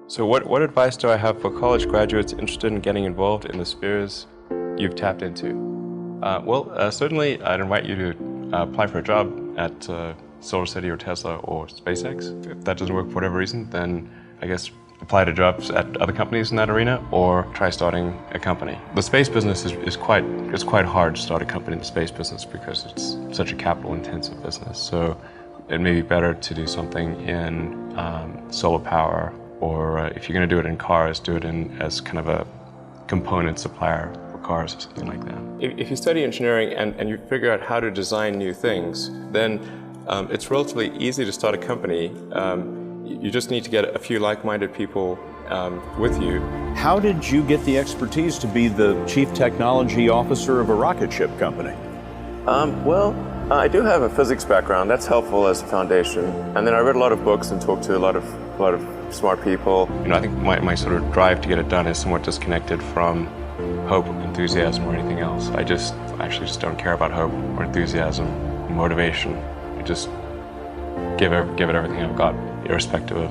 So what advice do I have for college graduates interested in getting involved in the spheres you've tapped into? Certainly I'd invite you to apply for a job at SolarCity or Tesla or SpaceX. If that doesn't work for whatever reason, then I guess apply to jobs at other companies in that arena or try starting a company. The space business is quite hard to start a company in the space business because it's such a capital-intensive business. So it may be better to do something in solar power, or if you're going to do it in cars, do it as kind of a component supplier for cars or something like that. If you study engineering and you figure out how to design new things, then it's relatively easy to start a company. You just need to get a few like-minded people with you. How did you get the expertise to be the chief technology officer of a rocket ship company? I do have a physics background. That's helpful as a foundation. And then I read a lot of books and talked to a lot of smart people. I think my sort of drive to get it done is somewhat disconnected from hope, enthusiasm, or anything else. I actually just don't care about hope or enthusiasm, or motivation. I just give it everything I've got, irrespective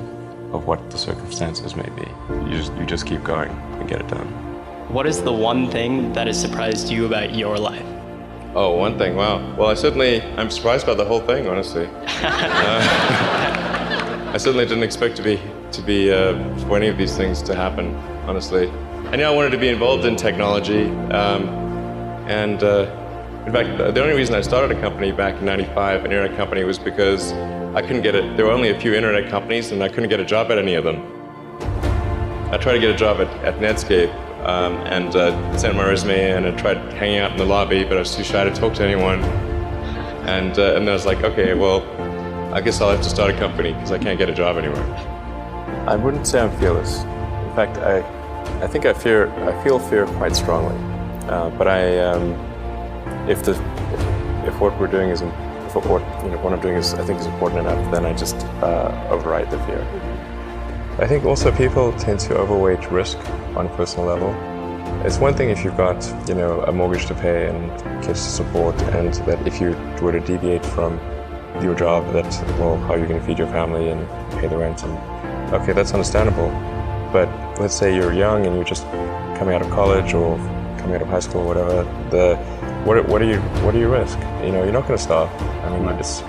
of what the circumstances may be. You just keep going and get it done. What is the one thing that has surprised you about your life? Oh, one thing, wow. Well, I'm surprised by the whole thing, honestly. I certainly didn't expect for any of these things to happen, honestly. I knew I wanted to be involved in technology, in fact, the only reason I started a company back in '95, an internet company, was because I couldn't get it. There were only a few internet companies, and I couldn't get a job at any of them. I tried to get a job at Netscape, and sent my resume in, and I tried hanging out in the lobby, but I was too shy to talk to anyone. And I was like, okay, well, I guess I'll have to start a company because I can't get a job anywhere. I wouldn't say I'm fearless. In fact, I think I feel fear quite strongly. But if what we're doing what I'm doing I think is important enough, then I just override the fear. I think also people tend to overweight risk on a personal level. It's one thing if you've got, a mortgage to pay and kids to support, and that if you were to deviate from your job, how are you going to feed your family and pay the rent? And okay, that's understandable. But let's say you're young and you're just coming out of college or coming out of high school or whatever. What do you risk? You're not going to starve. I mean, it's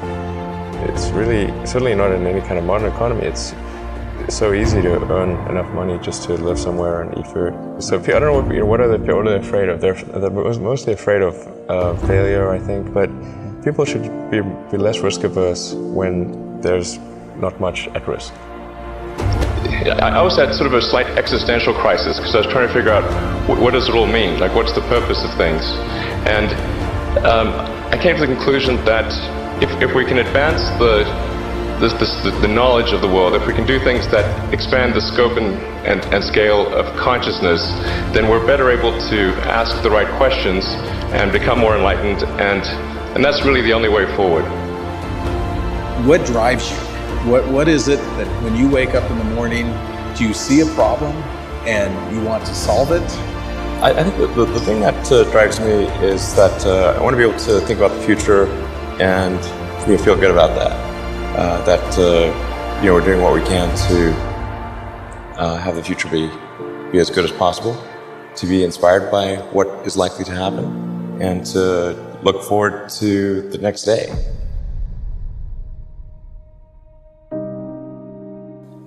really certainly not in any kind of modern economy. It's so easy to earn enough money just to live somewhere and eat food. So I don't know what are they afraid of? They're mostly afraid of failure, I think. But people should be less risk averse when there's not much at risk. I always had sort of a slight existential crisis because I was trying to figure out what does it all mean? Like, what's the purpose of things? And I came to the conclusion that if we can advance the knowledge of the world, if we can do things that expand the scope and scale of consciousness, then we're better able to ask the right questions and become more enlightened, and that's really the only way forward. What drives you? What is it that when you wake up in the morning, do you see a problem and you want to solve it? I think the thing that drives me is that I want to be able to think about the future and feel good about that. We're doing what we can to have the future be as good as possible, to be inspired by what is likely to happen, and to look forward to the next day.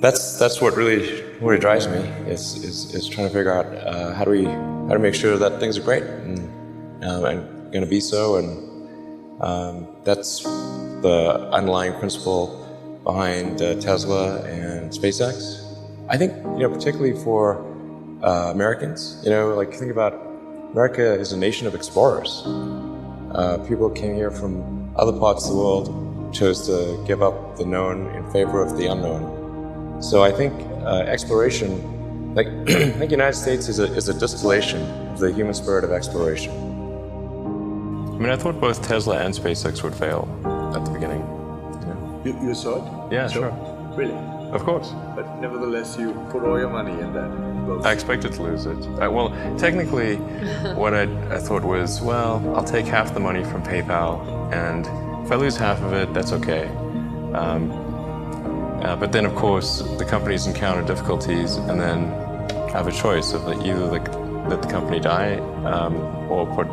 That's what really drives me is trying to figure out how to make sure that things are great and going to be so, and that's the underlying principle behind Tesla and SpaceX. I think particularly for Americans, think about America is a nation of explorers. People came here from other parts of the world, chose to give up the known in favor of the unknown. So I think exploration, I think the United States is a distillation of the human spirit of exploration. I mean, I thought both Tesla and SpaceX would fail at the beginning. You saw it? Yeah, sure. Really? Of course. But nevertheless, you put all your money in that. Both. I expected to lose it. Well, technically, what I thought was, I'll take half the money from PayPal, and if I lose half of it, that's okay. But then, of course, the companies encounter difficulties and then have a choice of either let the company die or put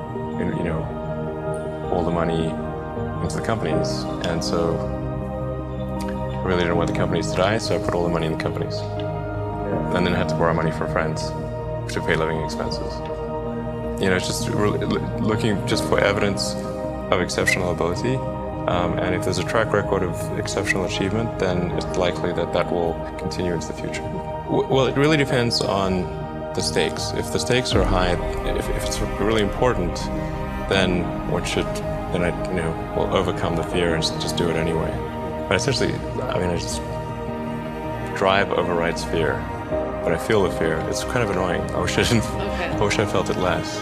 all the money into the companies. And so I really didn't want the companies to die, so I put all the money in the companies. And then I had to borrow money from friends to pay living expenses. It's just looking just for evidence of exceptional ability. And if there's a track record of exceptional achievement, then it's likely that will continue into the future. Well, it really depends on the stakes. If the stakes are high, if it's really important, then I will overcome the fear and just do it anyway. But essentially, drive overrides fear. But I feel the fear. It's kind of annoying. I wish I felt it less.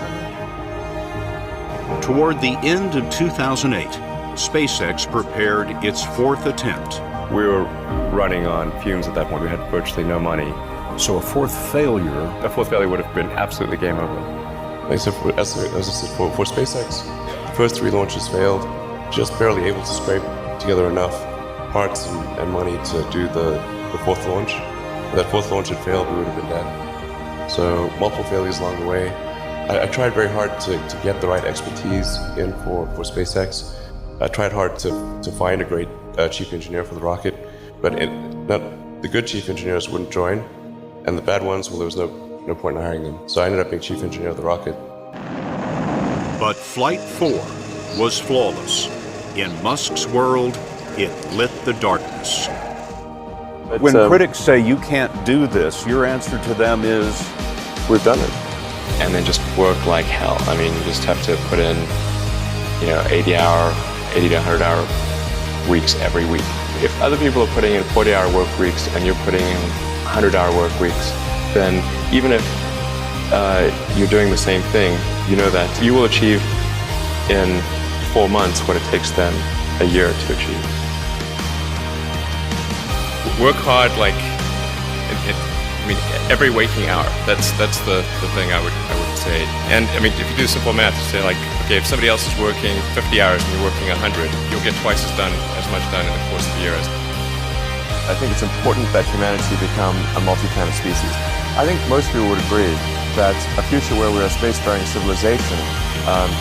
Toward the end of 2008, SpaceX prepared its fourth attempt. We were running on fumes at that point. We had virtually no money. So a fourth failure would have been absolutely game over. As I said, for SpaceX, the first 3 launches failed, just barely able to scrape together enough parts and money to do the 4th launch. If that 4th launch had failed, we would have been dead. So multiple failures along the way. I tried very hard to get the right expertise in for SpaceX. I tried hard to find a great chief engineer for the rocket, but the good chief engineers wouldn't join, and the bad ones, well, there was no point in hiring them. So I ended up being chief engineer of the rocket. But Flight 4 was flawless. In Musk's world, it lit the darkness. When critics say you can't do this, your answer to them is, we've done it. And then just work like hell. I mean, you just have to put in, 80 to 100-hour weeks every week. If other people are putting in 40-hour work weeks and you're putting in 100-hour work weeks, then even if you're doing the same thing, you know that you will achieve in 4 months what it takes them a year to achieve. Work hard, every waking hour. That's the thing I would say. And if you do simple math, you say okay, if somebody else is working 50 hours and you're working 100, you'll get twice as much done in the course of the year. I think it's important that humanity become a multi-planet species. I think most people would agree that a future where we're a spacefaring civilization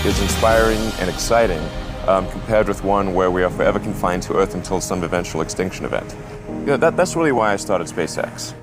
is inspiring and exciting compared with one where we are forever confined to Earth until some eventual extinction event. That's really why I started SpaceX.